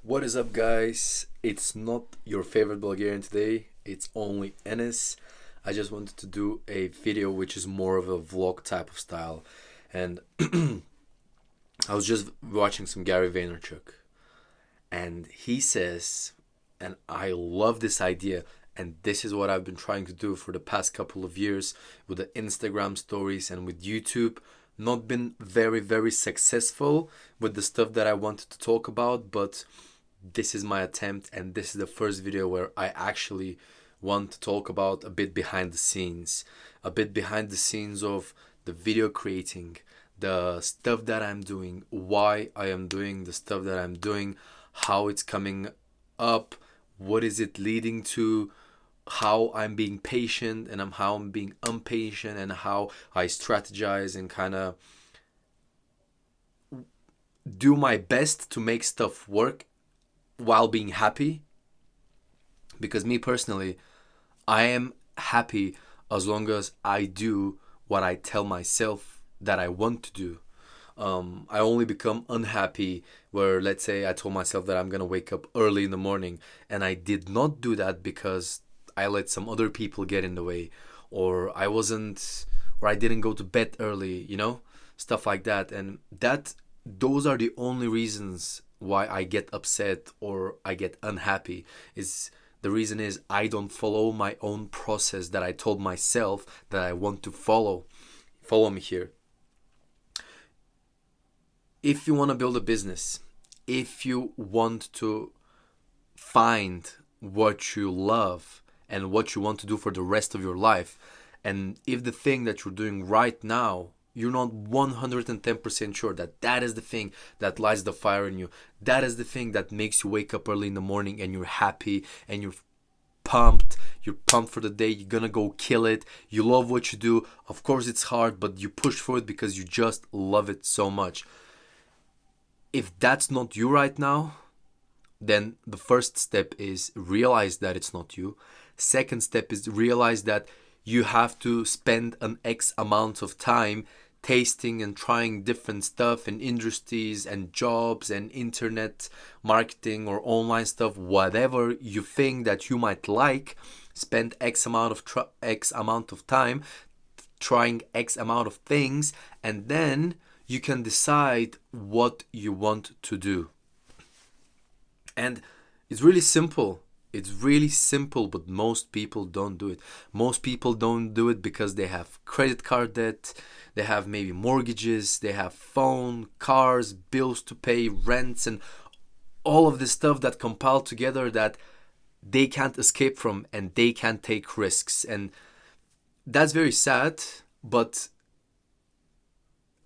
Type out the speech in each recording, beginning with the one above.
What is up, guys? It's not your favorite Bulgarian today, it's only Enes. I just wanted to do a video which is more of a vlog type of style. And I was just watching some Gary Vaynerchuk, and he says, and I love this idea, and this is what I've been trying to do for the past couple of years with the Instagram stories and with YouTube. Not been very successful with the stuff that I wanted to talk about, but this is my attempt, and this is the first video where I actually want to talk about a bit behind the scenes, of the video creating, the stuff that I'm doing, why I am doing the stuff that I'm doing, how it's coming up, what is it leading to, how I'm being patient and how I'm being impatient, and how I strategize and kind of do my best to make stuff work while being happy. Because me personally, I am happy as long as I do what I tell myself that I want to do. I only become unhappy where, let's say, I told myself that I'm gonna wake up early in the morning and I did not do that because I let some other people get in the way, or I didn't go to bed early, stuff like that. And those are the only reasons why I get upset or I get unhappy. The reason is I don't follow my own process that I told myself that I want to follow. Follow me here. If you want to build a business, if you want to find what you love and what you want to do for the rest of your life, and if the thing that you're doing right now, you're not 110% sure that is the thing that lights the fire in you, that is the thing that makes you wake up early in the morning and you're happy and you're pumped for the day, you're gonna go kill it, you love what you do. Of course it's hard, but you push for it because you just love it so much. If that's not you right now, then the first step is realize that it's not you. Second step is realize that you have to spend an X amount of time tasting and trying different stuff in industries and jobs and internet marketing or online stuff, whatever you think that you might like. Spend X amount of time trying X amount of things, and then you can decide what you want to do. And it's really simple. But most people don't do it. Most people don't do it because they have credit card debt, they have maybe mortgages, they have phone, cars, bills to pay, rents, and all of this stuff that compile together that they can't escape from, and they can't take risks. And that's very sad, but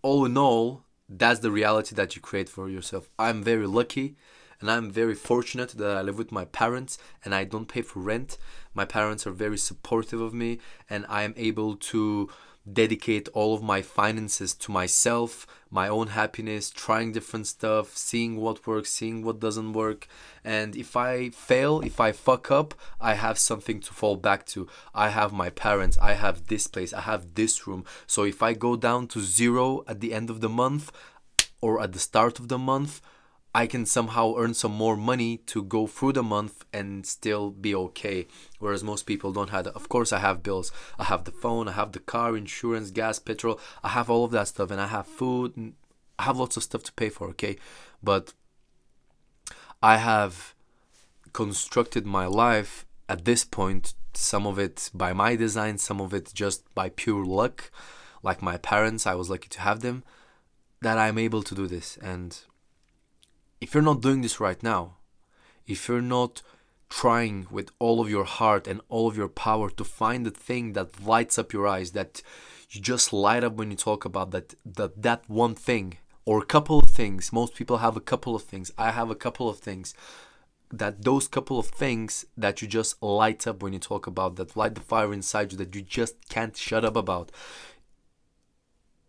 all in all, that's the reality that you create for yourself. I'm very lucky and I'm very fortunate that I live with my parents and I don't pay for rent. My parents are very supportive of me, and I am able to dedicate all of my finances to myself, my own happiness, trying different stuff, seeing what works, seeing what doesn't work. And if I fail, if I fuck up, I have something to fall back to. I have my parents, I have this place, I have this room. So if I go down to zero at the end of the month or at the start of the month, I can somehow earn some more money to go through the month and still be okay. Whereas most people don't have that. Of course, I have bills. I have the phone, I have the car, insurance, gas, petrol. I have all of that stuff, and I have food, and I have lots of stuff to pay for, okay? But I have constructed my life at this point, some of it by my design, some of it just by pure luck. Like my parents, I was lucky to have them, that I'm able to do this. And if you're not doing this right now, if you're not trying with all of your heart and all of your power to find the thing that lights up your eyes, that you just light up when you talk about that one thing or a couple of things. Most people have a couple of things. I have a couple of things. Those couple of things that you just light up when you talk about, that light the fire inside you that you just can't shut up about.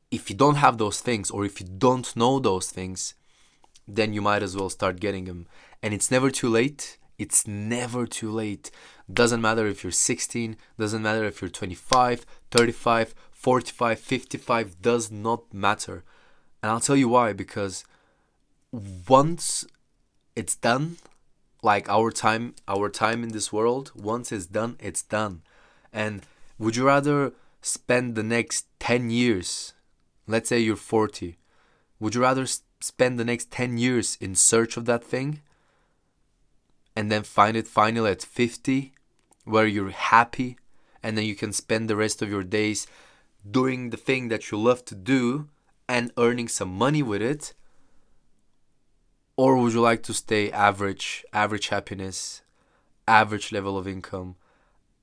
If you don't have those things, or if you don't know those things, then you might as well start getting them. And it's never too late. It's never too late. Doesn't matter if you're 16, doesn't matter if you're 25, 35, 45, 55, does not matter. And I'll tell you why. Because once it's done. Like our time in this world, once it's done, it's done. And would you rather spend the next 10 years, let's say you're 40, would you rather spend the next 10 years in search of that thing and then find it finally at 50 where you're happy, and then you can spend the rest of your days doing the thing that you love to do and earning some money with it? Or would you like to stay average happiness, average level of income,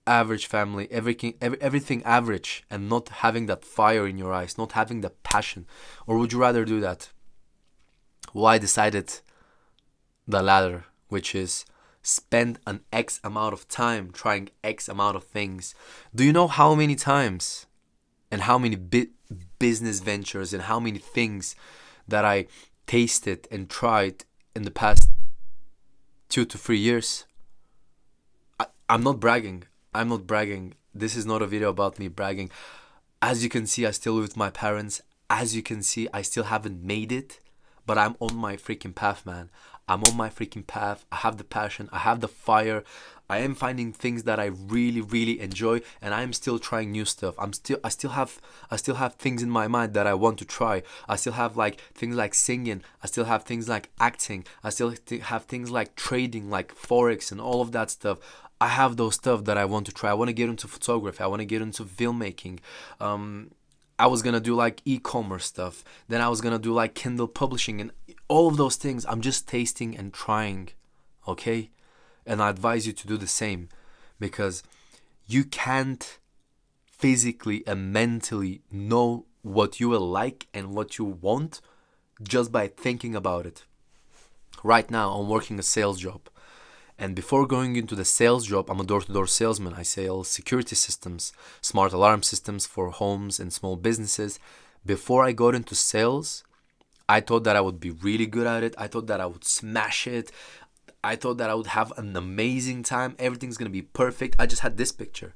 average family, everything average, and not having that fire in your eyes, not having that passion? Or would you rather do that? Well, I decided the latter, which is spend an X amount of time trying X amount of things. Do you know how many times and how many business ventures and how many things that I tasted and tried in the past 2 to 3 years? I'm not bragging. I'm not bragging. This is not a video about me bragging. As you can see, I still live with my parents. As you can see, I still haven't made it, but I'm on my freaking path, man. I'm on my freaking path. I have the passion. I have the fire. I am finding things that I really, really enjoy, and I am still trying new stuff. I still have things in my mind that I want to try. I still have like things like singing. I still have things like acting. I still have things like trading, like forex and all of that stuff. I have those stuff that I want to try. I want to get into photography. I want to get into filmmaking. I was gonna do like e-commerce stuff. Then I was gonna do like Kindle publishing and all of those things. I'm just tasting and trying, okay? And I advise you to do the same, because you can't physically and mentally know what you will like and what you want just by thinking about it. Right now, I'm working a sales job. And before going into the sales job, I'm a door-to-door salesman. I sell security systems, smart alarm systems for homes and small businesses. Before I got into sales, I thought that I would be really good at it. I thought that I would smash it. I thought that I would have an amazing time. Everything's going to be perfect. I just had this picture.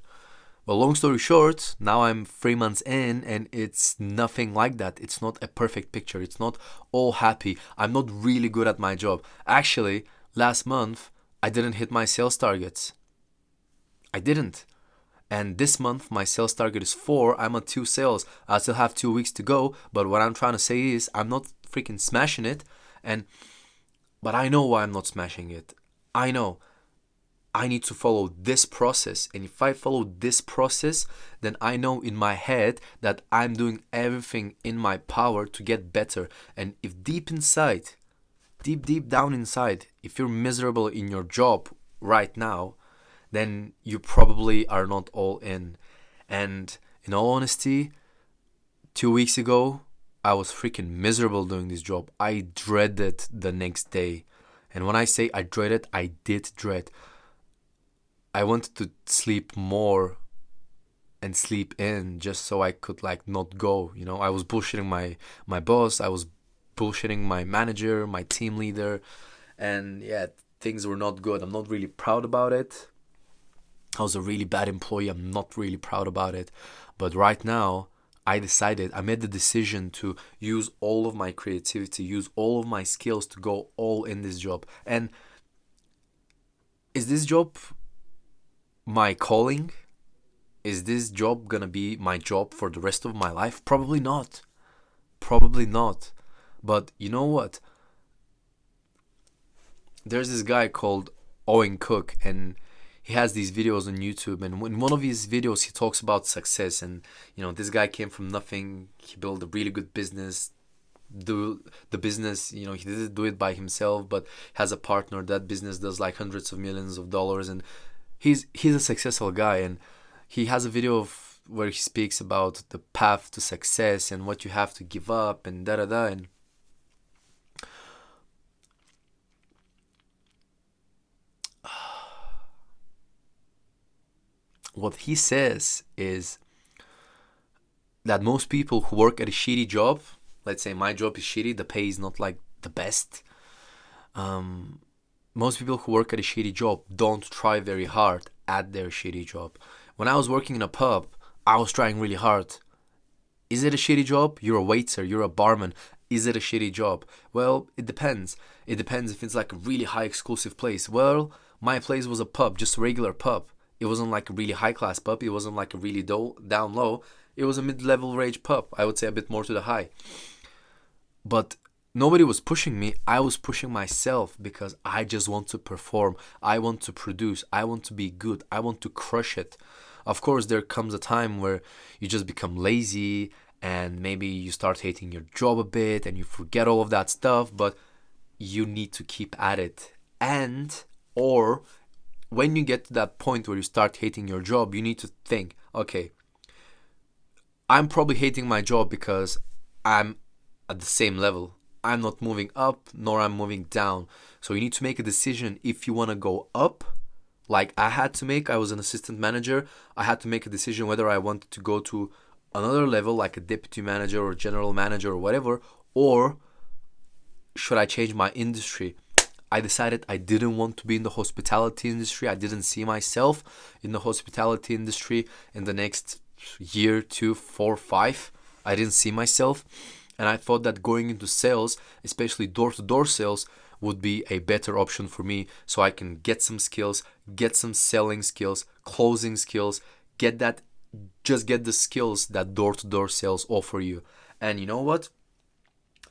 Well, long story short, now I'm 3 months in and it's nothing like that. It's not a perfect picture. It's not all happy. I'm not really good at my job. Actually, last month, I didn't hit my sales targets. I didn't. And this month, my sales target is 4. I'm at 2 sales. I still have 2 weeks to go. But what I'm trying to say is I'm not freaking smashing it. But I know why I'm not smashing it. I know. I need to follow this process. And if I follow this process, then I know in my head that I'm doing everything in my power to get better. And if deep down inside, if you're miserable in your job right now, then you probably are not all in. And in all honesty, 2 weeks ago, I was freaking miserable doing this job. I dreaded the next day. And when I say I dreaded, I did dread. I wanted to sleep more and sleep in just so I could like not go. I was bullshitting my boss. I was bullshitting my manager, my team leader, and yeah, things were not good. I'm not really proud about it. I was a really bad employee. I'm not really proud about it. But right now, I made the decision to use all of my creativity, use all of my skills to go all in this job. And is this job my calling? Is this job gonna be my job for the rest of my life? Probably not. Probably not. But you know what? There's this guy called Owen Cook, and he has these videos on YouTube. And in one of his videos, he talks about success. And this guy came from nothing. He built a really good business. The business, he didn't do it by himself, but has a partner. That business does like hundreds of millions of dollars, and he's a successful guy. And he has a video where he speaks about the path to success and what you have to give up and da-da-da. And what he says is that most people who work at a shitty job, let's say my job is shitty, the pay is not like the best. Most people who work at a shitty job don't try very hard at their shitty job. When I was working in a pub, I was trying really hard. Is it a shitty job? You're a waiter, you're a barman. Is it a shitty job? Well, it depends. It depends if it's like a really high exclusive place. Well, my place was a pub, just a regular pub. It wasn't like a really high class pub. It wasn't like a really down low. It was a mid-level range pub. I would say a bit more to the high. But nobody was pushing me. I was pushing myself because I just want to perform. I want to produce. I want to be good. I want to crush it. Of course, there comes a time where you just become lazy and maybe you start hating your job a bit and you forget all of that stuff, but you need to keep at it. And, or when you get to that point where you start hating your job, you need to think, okay, I'm probably hating my job because I'm at the same level. I'm not moving up, nor I'm moving down. So you need to make a decision if you want to go up, like I had to make. I was an assistant manager. I had to make a decision whether I wanted to go to another level, like a deputy manager or general manager or whatever, or should I change my industry? I decided I didn't want to be in the hospitality industry. I didn't see myself in the hospitality industry in the next year, 2, 4, 5. I didn't see myself. And I thought that going into sales, especially door-to-door sales, would be a better option for me, so I can get some skills, get some selling skills, closing skills, get the skills that door-to-door sales offer you. And you know what?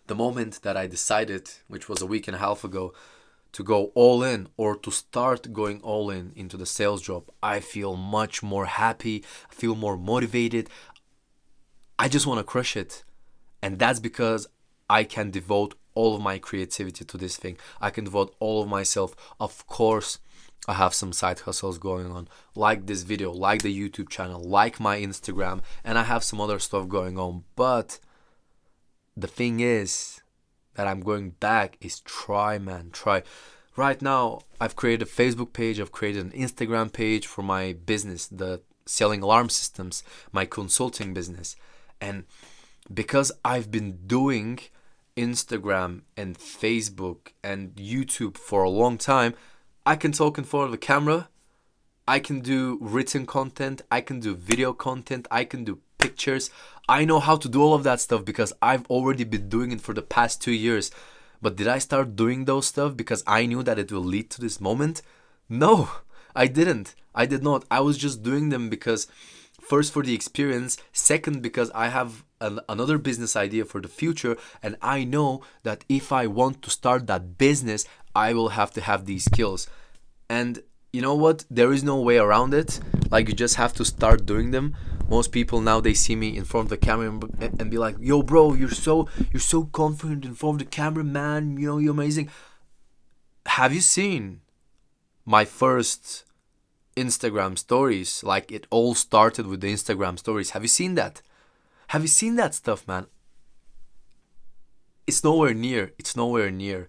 The moment that I decided, which was a week and a half ago, to go all in or to start going all in into the sales job, I feel much more happy, I feel more motivated. I just want to crush it. And that's because I can devote all of my creativity to this thing. I can devote all of myself. Of course, I have some side hustles going on, like this video, like the YouTube channel, like my Instagram, and I have some other stuff going on. But the thing is that I'm going back is try, man, try. Right now, I've created a Facebook page, I've created an Instagram page for my business, the selling alarm systems, my consulting business. And because I've been doing Instagram and Facebook and YouTube for a long time, I can talk in front of the camera, I can do written content, I can do video content, I can do pictures. I know how to do all of that stuff because I've already been doing it for the past 2 years. But did I start doing those stuff because I knew that it will lead to this moment? No, I didn't. I did not. I was just doing them because, first, for the experience, second, because I have another business idea for the future, and I know that if I want to start that business, I will have to have these skills. And you know what? There is no way around it. Like, you just have to start doing them. Most people now, they see me in front of the camera and be like, "Yo, bro, you're so confident in front of the camera, man. You know, you're amazing." Have you seen my first Instagram stories? Like, it all started with the Instagram stories. Have you seen that? Have you seen that stuff, man? It's nowhere near. It's nowhere near.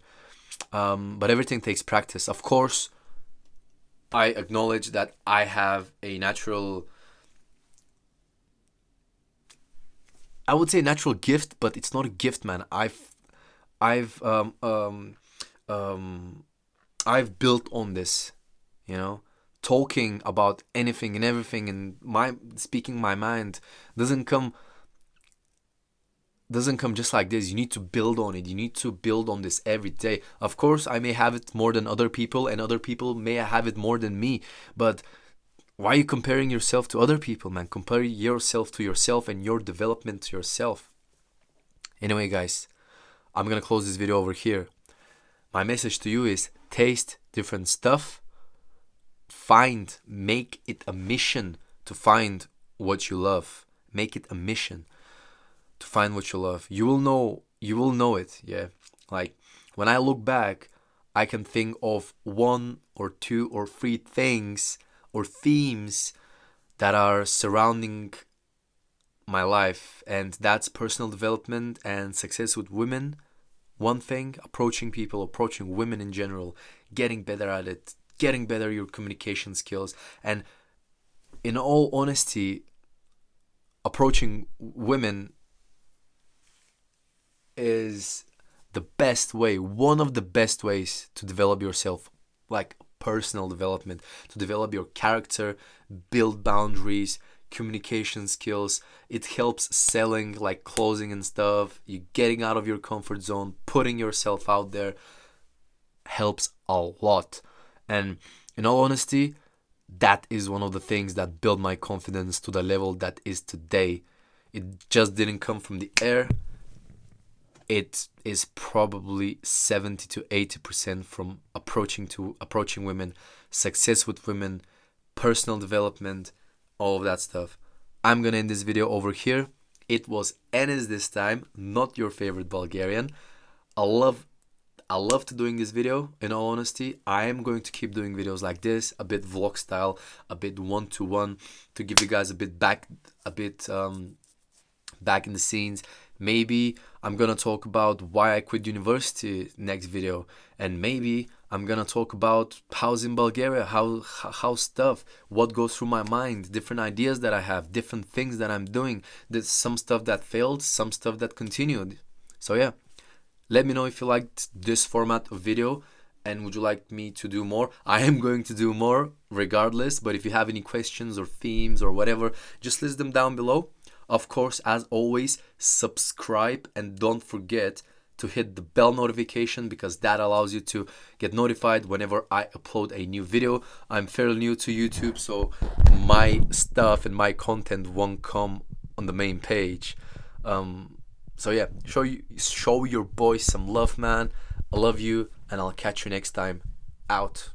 But everything takes practice. Of course, I acknowledge that I have a natural, I would say natural gift, but it's not a gift, man. I've built on this, you know. Talking about anything and everything and speaking my mind doesn't come just like this. You need to build on it. You need to build on this every day. Of course, I may have it more than other people, and other people may have it more than me. But why are you comparing yourself to other people, man? Compare yourself to yourself and your development to yourself. Anyway, guys, I'm gonna close this video over here. My message to you is taste different stuff. Make it a mission to find what you love. Make it a mission to find what you love. You will know it, yeah. Like, when I look back, I can think of 1 or 2 or 3 things or themes that are surrounding my life, and that's personal development and success with women. One thing, approaching people, approaching women in general, getting better at it, getting better your communication skills, and in all honesty, approaching women is the best way, one of the best ways to develop yourself, like personal development, to develop your character, build boundaries, communication skills. It helps selling, like closing and stuff. You getting out of your comfort zone, putting yourself out there helps a lot. And in all honesty, that is one of the things that built my confidence to the level that is today. It just didn't come from the air. It is probably 70 to 80% from approaching women, success with women, personal development, all of that stuff. I'm gonna end this video over here. It was Enes this time, not your favorite Bulgarian. I love to doing this video. In all honesty, I am going to keep doing videos like this, a bit vlog style, a bit one-to-one, to give you guys a bit back in the scenes. Maybe I'm gonna talk about why I quit university next video, and maybe I'm gonna talk about how's in Bulgaria, how stuff, what goes through my mind, different ideas that I have, different things that I'm doing. There's some stuff that failed, some stuff that continued. So yeah, let me know if you liked this format of video, and would you like me to do more? I am going to do more regardless, but if you have any questions or themes or whatever, just list them down below. Of course, as always, subscribe and don't forget to hit the bell notification, because that allows you to get notified whenever I upload a new video. I'm fairly new to YouTube, so my stuff and my content won't come on the main page. So yeah, show your boys some love, man. I love you, and I'll catch you next time. Out.